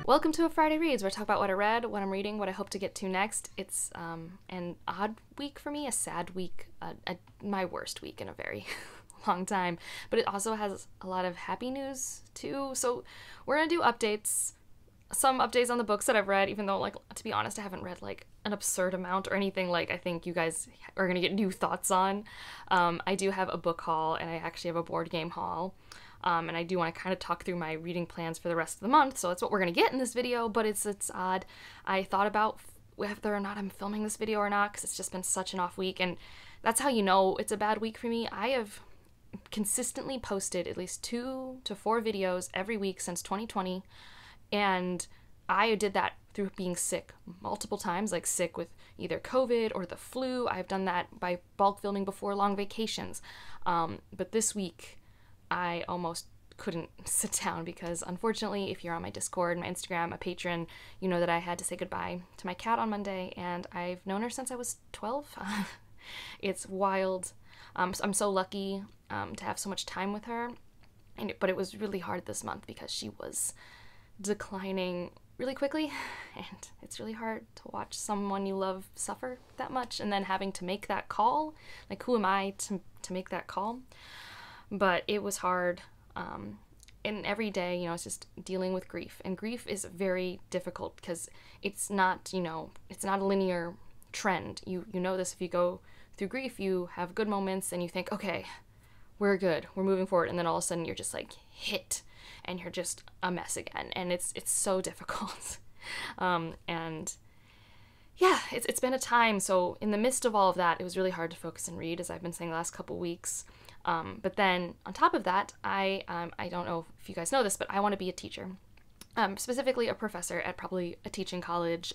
Welcome to a Friday Reads, where I talk about what I read, what I'm reading, what I hope to get to next. It's an odd week for me, a sad week, my worst week in a very long time, but it also has a lot of happy news too. So we're gonna do updates, some updates on the books that I've read, even though, like, to be honest, I haven't read like an absurd amount or anything like I think you guys are gonna get new thoughts on. I do have a book haul, and I actually have a board game haul. And I do want to kind of talk through my reading plans for the rest of the month, so that's what we're going to get in this video, but it's odd. I thought about whether or not I'm filming this video or not, because it's just been such an off week, and that's how you know it's a bad week for me. I have consistently posted at least 2 to 4 videos every week since 2020, and I did that through being sick multiple times, like sick with either COVID or the flu. I've done that by bulk filming before long vacations, but this week I almost couldn't sit down because, unfortunately, if you're on my Discord, my Instagram, a patron, you know that I had to say goodbye to my cat on Monday, and I've known her since I was 12. It's wild. I'm so lucky to have so much time with her, but it was really hard this month because she was declining really quickly, and it's really hard to watch someone you love suffer that much, and then having to make that call. Like, who am I to make that call? But it was hard, and every day, you know, it's just dealing with grief, and grief is very difficult because it's not, you know, it's not a linear trend. You know this, if you go through grief, you have good moments and you think, okay, we're good, we're moving forward, and then all of a sudden you're just like hit and you're just a mess again, and it's so difficult. And yeah, it's been a time. So in the midst of all of that, it was really hard to focus and read, as I've been saying the last couple weeks. But then on top of that, I don't know if you guys know this, but I want to be a teacher, specifically a professor at probably a teaching college,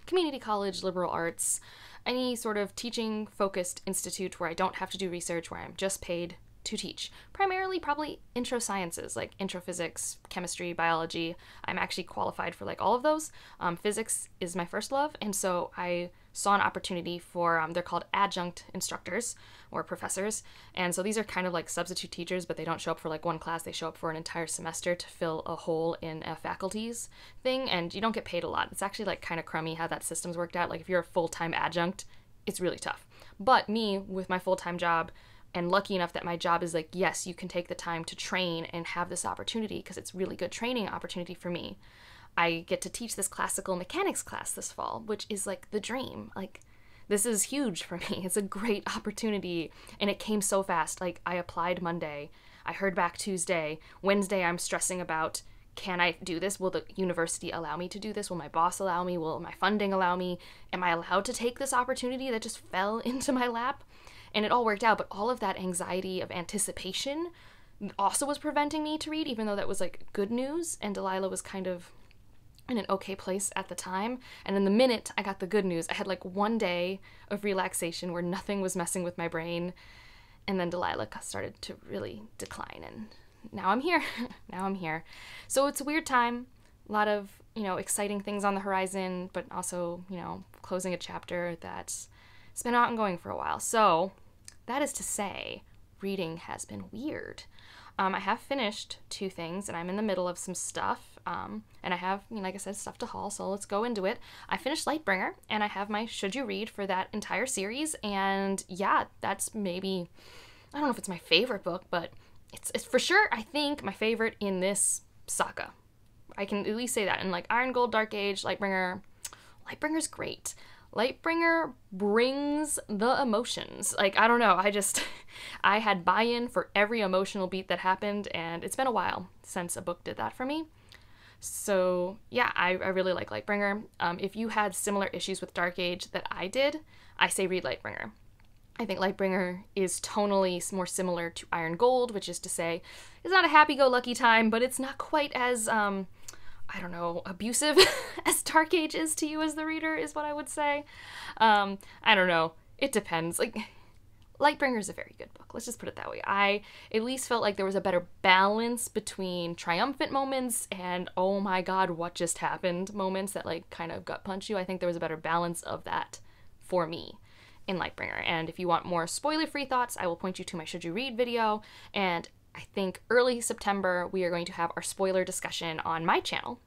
community college, liberal arts, any sort of teaching focused institute where I don't have to do research, where I'm just paid to teach. Primarily probably intro sciences, like intro physics, chemistry, biology. I'm actually qualified for like all of those. Physics is my first love, and so I saw an opportunity for, they're called adjunct instructors or professors, and so these are kind of like substitute teachers, but they don't show up for like one class, they show up for an entire semester to fill a hole in a faculty's thing, and you don't get paid a lot. It's actually like kind of crummy how that system's worked out. Like, if you're a full-time adjunct, it's really tough. But me, with my full-time job, and lucky enough that my job is like, yes, you can take the time to train and have this opportunity, because it's really good training opportunity for me. I get to teach this classical mechanics class this fall, which is like the dream. Like, this is huge for me. It's a great opportunity, and it came so fast. Like, I applied Monday, I heard back Tuesday, Wednesday I'm stressing about, can I do this? Will the university allow me to do this? Will my boss allow me? Will my funding allow me? Am I allowed to take this opportunity that just fell into my lap? And it all worked out, but all of that anxiety of anticipation also was preventing me to read, even though that was like good news, and Delilah was kind of in an okay place at the time. And in the minute I got the good news, I had like one day of relaxation where nothing was messing with my brain, and then Delilah started to really decline, and now I'm here. Now I'm here. So it's a weird time, a lot of, you know, exciting things on the horizon, but also, you know, closing a chapter that's been ongoing for a while. So that is to say, reading has been weird. I have finished 2 things, and I'm in the middle of some stuff, and I have, you know, like I said, stuff to haul, so let's go into it. I finished Lightbringer, and I have my Should You Read for that entire series, and yeah, that's maybe, I don't know if it's my favorite book, but it's for sure, I think, my favorite in this saga. I can at least say that. And like Iron Gold, Dark Age, Lightbringer's great. Lightbringer brings the emotions. Like, I don't know, I had buy-in for every emotional beat that happened, and it's been a while since a book did that for me. So yeah, I really like Lightbringer. If you had similar issues with Dark Age that I did, I say read Lightbringer. I think Lightbringer is tonally more similar to Iron Gold, which is to say, it's not a happy-go-lucky time, but it's not quite as, I don't know, abusive as Dark Age is to you as the reader, is what I would say. I don't know. It depends. Like, Lightbringer is a very good book. Let's just put it that way. I at least felt like there was a better balance between triumphant moments and, oh my god, what just happened moments that, like, kind of gut punch you. I think there was a better balance of that for me in Lightbringer. And if you want more spoiler-free thoughts, I will point you to my Should You Read video, and I think early September we are going to have our spoiler discussion on my channel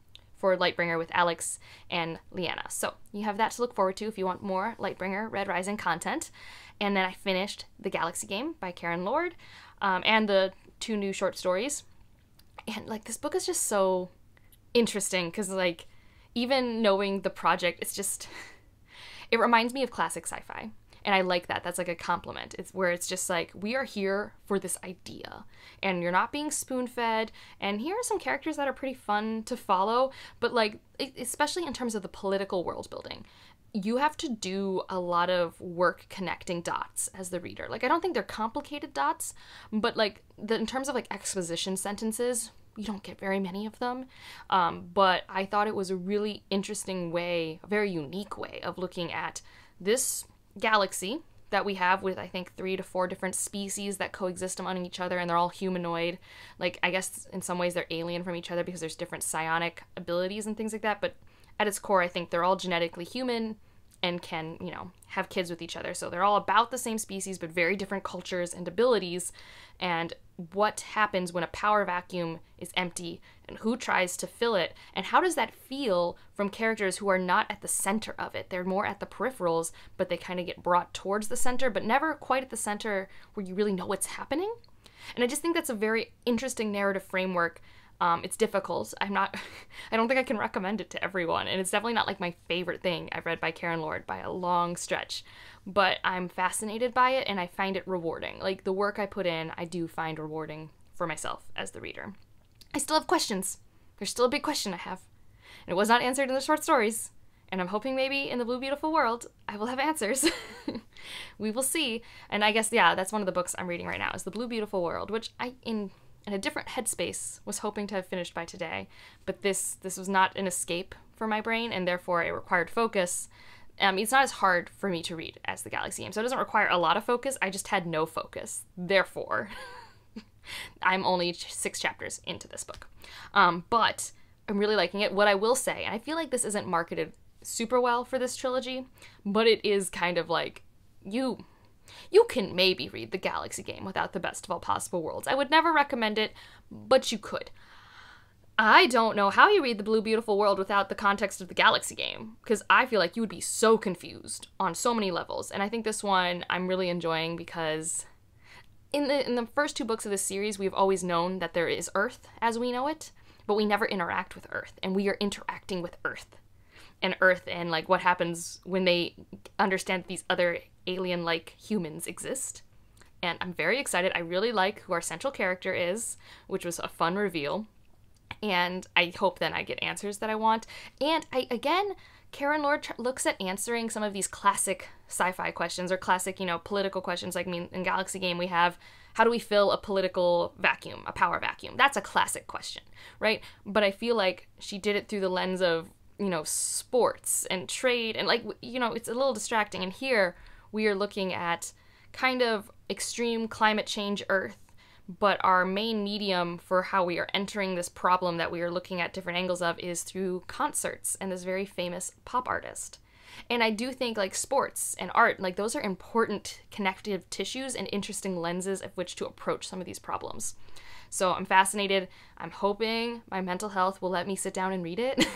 for Lightbringer with Alex and Leanna. So you have that to look forward to if you want more Lightbringer Red Rising content. And then I finished The Galaxy Game by Karen Lord, and the 2 new short stories. And like, this book is just so interesting because like, even knowing the project, it's just, it reminds me of classic sci-fi. And I like that. That's like a compliment. It's where it's just like, we are here for this idea and you're not being spoon-fed. And here are some characters that are pretty fun to follow, but like, especially in terms of the political world building, you have to do a lot of work connecting dots as the reader. Like, I don't think they're complicated dots, but like in terms of like exposition sentences, you don't get very many of them. But I thought it was a really interesting way, a very unique way of looking at this galaxy that we have with, I think, 3 to 4 different species that coexist among each other, and they're all humanoid. Like, I guess in some ways they're alien from each other because there's different psionic abilities and things like that, but at its core, I think they're all genetically human and can, you know, have kids with each other. So they're all about the same species, but very different cultures and abilities. And what happens when a power vacuum is empty, and who tries to fill it, and how does that feel from characters who are not at the center of it? They're more at the peripherals, but they kind of get brought towards the center, but never quite at the center where you really know what's happening. And I just think that's a very interesting narrative framework. It's difficult. I don't think I can recommend it to everyone, and it's definitely not like my favorite thing I've read by Karen Lord by a long stretch, but I'm fascinated by it and I find it rewarding. Like, the work I put in, I do find rewarding for myself as the reader. I still have questions. There's still a big question I have, and it was not answered in the short stories, and I'm hoping maybe in the Blue Beautiful World I will have answers. We will see. And I guess, yeah, that's one of the books I'm reading right now is The Blue Beautiful World, which in a different headspace was hoping to have finished by today, but this was not an escape for my brain, and therefore it required focus. It's not as hard for me to read as The Galaxy Game, so it doesn't require a lot of focus. I just had no focus. Therefore, I'm only 6 chapters into this book. But I'm really liking it. What I will say, and I feel like this isn't marketed super well for this trilogy, but it is kind of like, you can maybe read The Galaxy Game without The Best of All Possible Worlds. I would never recommend it, but you could. I don't know how you read The Blue Beautiful World without the context of The Galaxy Game, because I feel like you would be so confused on so many levels. And I think this one I'm really enjoying because in the first 2 books of this series, we've always known that there is Earth as we know it, but we never interact with Earth, and we are interacting with Earth. And like what happens when they understand that these other alien-like humans exist. And I'm very excited. I really like who our central character is, which was a fun reveal. And I hope then I get answers that I want. And Karen Lord looks at answering some of these classic sci-fi questions or classic, political questions. Like, I mean, in Galaxy Game, we have, how do we fill a political vacuum, a power vacuum? That's a classic question, right? But I feel like she did it through the lens of, sports and trade. And, it's a little distracting. And here we are looking at kind of extreme climate change Earth, but our main medium for how we are entering this problem that we are looking at different angles of is through concerts and this very famous pop artist. And I do think sports and art, those are important connective tissues and interesting lenses of which to approach some of these problems. So I'm fascinated. I'm hoping my mental health will let me sit down and read it.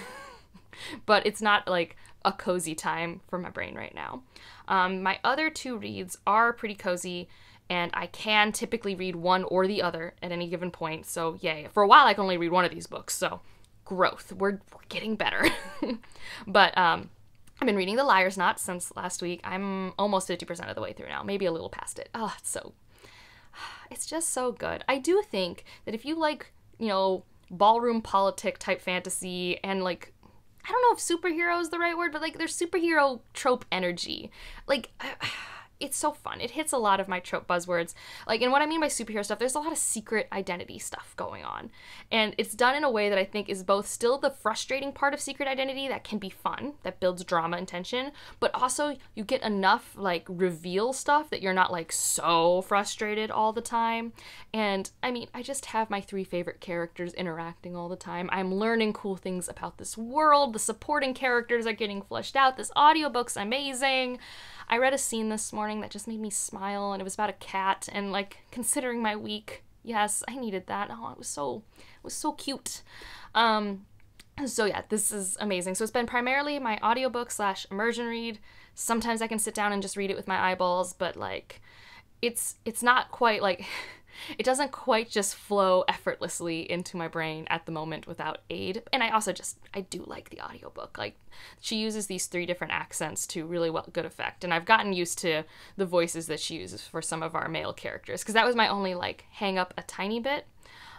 But it's not a cozy time for my brain right now. My other 2 reads are pretty cozy, and I can typically read one or the other at any given point, so yay. For a while, I can only read one of these books, so growth. We're getting better. But I've been reading The Liar's Knot since last week. I'm almost 50% of the way through now, maybe a little past it. Oh, it's just so good. I do think that if you like, ballroom politic type fantasy and I don't know if superhero is the right word, but there's superhero trope energy. It's so fun. It hits a lot of my trope buzzwords. And what I mean by superhero stuff, there's a lot of secret identity stuff going on. And it's done in a way that I think is both still the frustrating part of secret identity that can be fun, that builds drama and tension, but also you get enough reveal stuff that you're not so frustrated all the time. And I mean, I just have my 3 favorite characters interacting all the time. I'm learning cool things about this world. The supporting characters are getting fleshed out. This audiobook's amazing. I read a scene this morning that just made me smile, and it was about a cat, and considering my week, yes, I needed that. Oh, it was so cute. So yeah, this is amazing. So it's been primarily my audiobook / immersion read. Sometimes I can sit down and just read it with my eyeballs, but like it's not quite like it doesn't quite just flow effortlessly into my brain at the moment without aid. And I do like the audiobook. Like she uses these 3 different accents to really good effect. And I've gotten used to the voices that she uses for some of our male characters, because that was my only like hang up a tiny bit.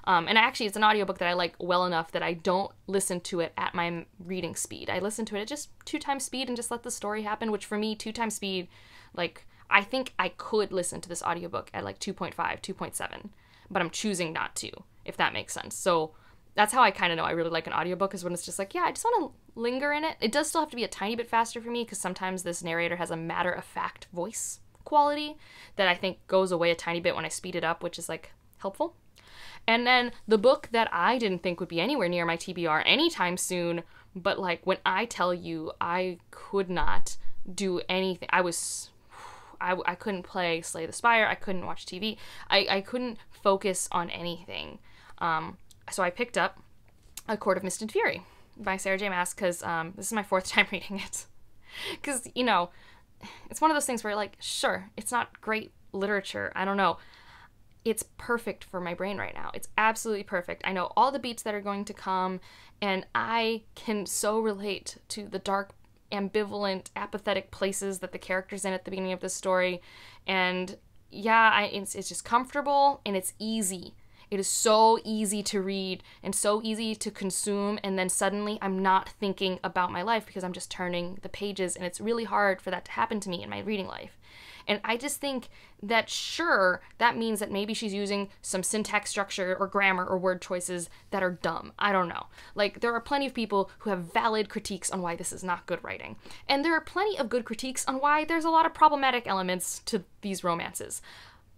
And actually, it's an audiobook that I like well enough that I don't listen to it at my reading speed. I listen to it at just 2 times speed and just let the story happen, which for me, 2 times speed, like, I think I could listen to this audiobook at like 2.5, 2.7, but I'm choosing not to, if that makes sense. So that's how I kind of know I really like an audiobook, is when it's just like, yeah, I just want to linger in it. It does still have to be a tiny bit faster for me, because sometimes this narrator has a matter-of-fact voice quality that I think goes away a tiny bit when I speed it up, which is like helpful. And then the book that I didn't think would be anywhere near my TBR anytime soon, but like when I tell you I could not do anything, I couldn't play Slay the Spire, I couldn't watch TV, I couldn't focus on anything. So I picked up A Court of Mist and Fury by Sarah J. Maas, because this is my 4th time reading it. Because, you know, it's one of those things where like, sure, it's not great literature, I don't know. It's perfect for my brain right now. It's absolutely perfect. I know all the beats that are going to come, and I can so relate to the dark, ambivalent, apathetic places that the character's in at the beginning of this story. And yeah, it's just comfortable, and it's easy. It is so easy to read and so easy to consume, and then suddenly I'm not thinking about my life because I'm just turning the pages, and it's really hard for that to happen to me in my reading life. And I just think that, sure, that means that maybe she's using some syntax structure or grammar or word choices that are dumb. I don't know. Like, there are plenty of people who have valid critiques on why this is not good writing. And there are plenty of good critiques on why there's a lot of problematic elements to these romances.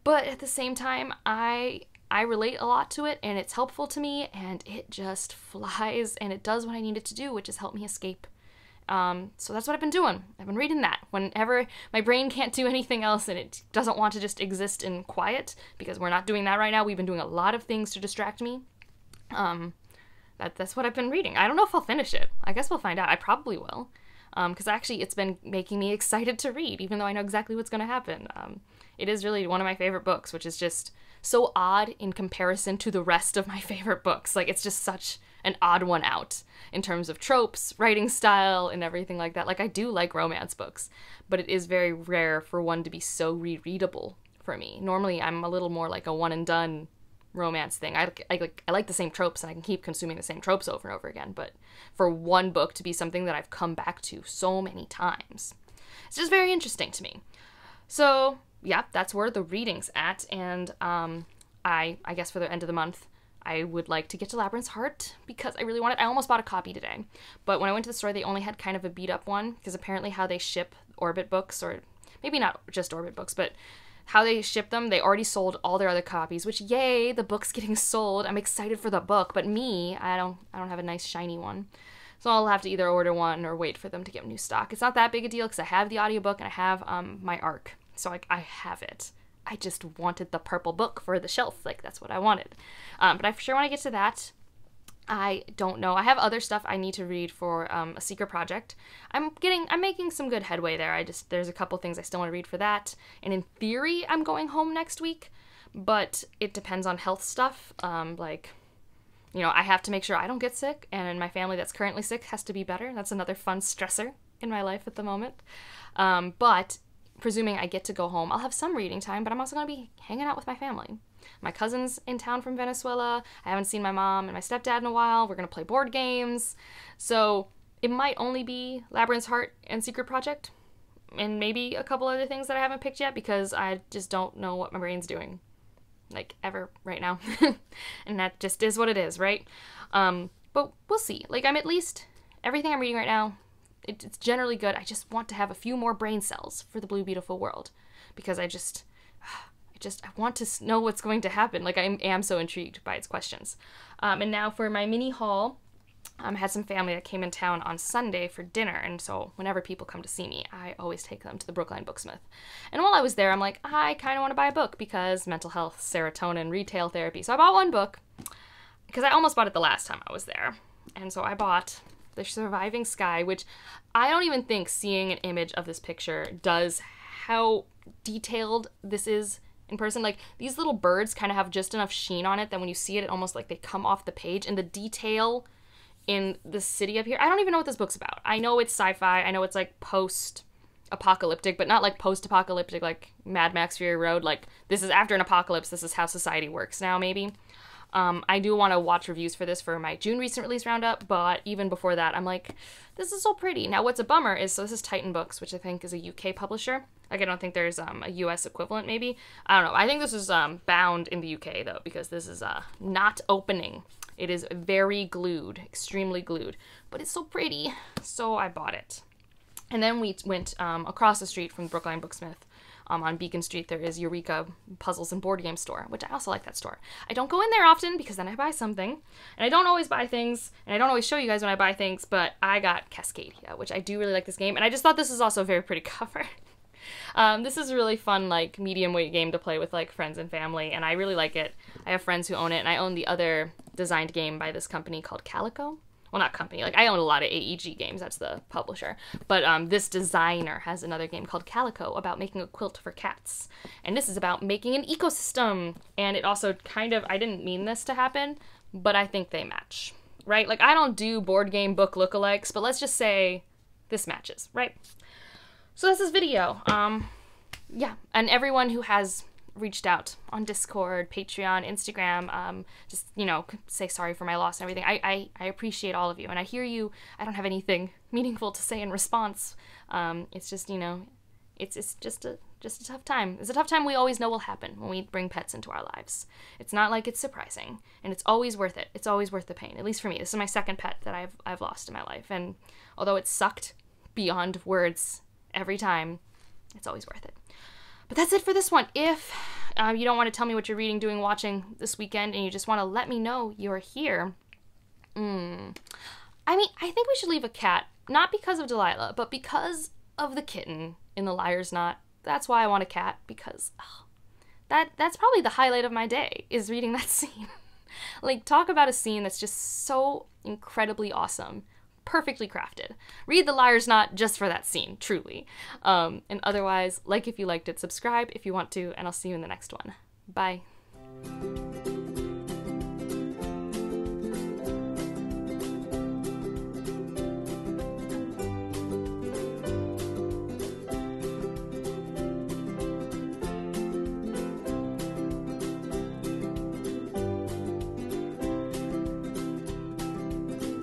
But at the same time, I relate a lot to it, and it's helpful to me, and it just flies, and it does what I need it to do, which is help me escape. So that's what I've been doing. I've been reading that. Whenever my brain can't do anything else and it doesn't want to just exist in quiet, because we're not doing that right now. We've been doing a lot of things to distract me. That's what I've been reading. I don't know if I'll finish it. I guess we'll find out. I probably will. Because actually it's been making me excited to read, even though I know exactly what's going to happen. It is really one of my favorite books, which is just so odd in comparison to the rest of my favorite books. Like, it's just such an odd one out in terms of tropes, writing style, and everything like that. Like, I do like romance books, but it is very rare for one to be so rereadable for me. Normally, I'm a little more like a one and done romance thing. I like the same tropes, and I can keep consuming the same tropes over and over again, but for one book to be something that I've come back to so many times, it's just very interesting to me. So yeah, that's where the reading's at, and I guess for the end of the month, I would like to get to Labyrinth's Heart, because I really want it. I almost bought a copy today, but when I went to the store, they only had kind of a beat up one, because apparently how they ship Orbit books, or maybe not just Orbit books, but how they ship them, they already sold all their other copies, which, yay, the book's getting sold. I'm excited for the book, but me, I don't have a nice shiny one. So I'll have to either order one or wait for them to get new stock. It's not that big a deal, because I have the audiobook and I have my ARC, so I have it. I just wanted the purple book for the shelf. Like, that's what I wanted. But I for sure want to get to that. I don't know. I have other stuff I need to read for a secret project. I'm making some good headway there. There's a couple things I still want to read for that. And in theory, I'm going home next week, but it depends on health stuff. Like, you know, I have to make sure I don't get sick, and my family that's currently sick has to be better. That's another fun stressor in my life at the moment. But presuming I get to go home, I'll have some reading time, but I'm also going to be hanging out with my family. My cousin's in town from Venezuela. I haven't seen my mom and my stepdad in a while. We're going to play board games. So it might only be Labyrinth's Heart and Secret Project, and maybe a couple other things that I haven't picked yet, because I just don't know what my brain's doing, like, ever right now. And that just is what it is, right? But we'll see. Like, I'm at least, everything I'm reading right now, it's generally good. I just want to have a few more brain cells for the Blue Beautiful World, because I want to know what's going to happen. Like, I am so intrigued by its questions. And now for my mini haul, I had some family that came in town on Sunday for dinner, and so whenever people come to see me, I always take them to the Brookline Booksmith. And while I was there, I'm like, I kind of want to buy a book, because mental health, serotonin, retail therapy. So I bought one book, because I almost bought it the last time I was there. And so I bought The Surviving Sky, which I don't even think seeing an image of this picture does how detailed this is in person. Like, these little birds kind of have just enough sheen on it that when you see it, it almost like they come off the page. And the detail in the city up here, I don't even know what this book's about. I know it's sci-fi. I know it's like post-apocalyptic, but not like post-apocalyptic like Mad Max Fury Road. Like, this is after an apocalypse. This is how society works now, maybe. I do want to watch reviews for this for my June recent release roundup, but even before that, I'm like, this is so pretty. Now, what's a bummer is, so this is Titan Books, which I think is a UK publisher. Like, I don't think there's a US equivalent, maybe. I don't know. I think this is bound in the UK, though, because this is not opening. It is very glued, extremely glued, but it's so pretty, so I bought it. And then we went across the street from Brookline Booksmith. On Beacon Street, there is Eureka Puzzles and Board Game Store, which I also like that store. I don't go in there often because then I buy something, and I don't always buy things, and I don't always show you guys when I buy things, but I got Cascadia, which I do really like this game, and I just thought this is also a very pretty cover. This is a really fun, like, medium weight game to play with, like, friends and family, and I really like it. I have friends who own it, and I own the other designed game by this company called Calico. Well, not company, like, I own a lot of AEG games, that's the publisher, but this designer has another game called Calico about making a quilt for cats, and this is about making an ecosystem, and it also kind of, I didn't mean this to happen, but I think they match, right? Like, I don't do board game book lookalikes, but let's just say this matches, right? So that's this video. Yeah, and everyone who has reached out on Discord, Patreon, Instagram, just, you know, say sorry for my loss and everything. I appreciate all of you, and I hear you. I don't have anything meaningful to say in response. It's just, you know, it's just a tough time. It's a tough time we always know will happen when we bring pets into our lives. It's not like it's surprising, and it's always worth it. It's always worth the pain, at least for me. This is my second pet that I've lost in my life, and although it sucked beyond words every time, it's always worth it. But that's it for this one. If you don't want to tell me what you're reading, doing, watching this weekend, and you just want to let me know you're here, I mean, I think we should leave a cat, not because of Delilah, but because of the kitten in The Liar's Knot. That's why I want a cat, because that's probably the highlight of my day, is reading that scene. Like, talk about a scene that's just so incredibly awesome. Perfectly crafted. Read The Liar's Knot just for that scene, truly. And otherwise, like if you liked it, subscribe if you want to, and I'll see you in the next one. Bye.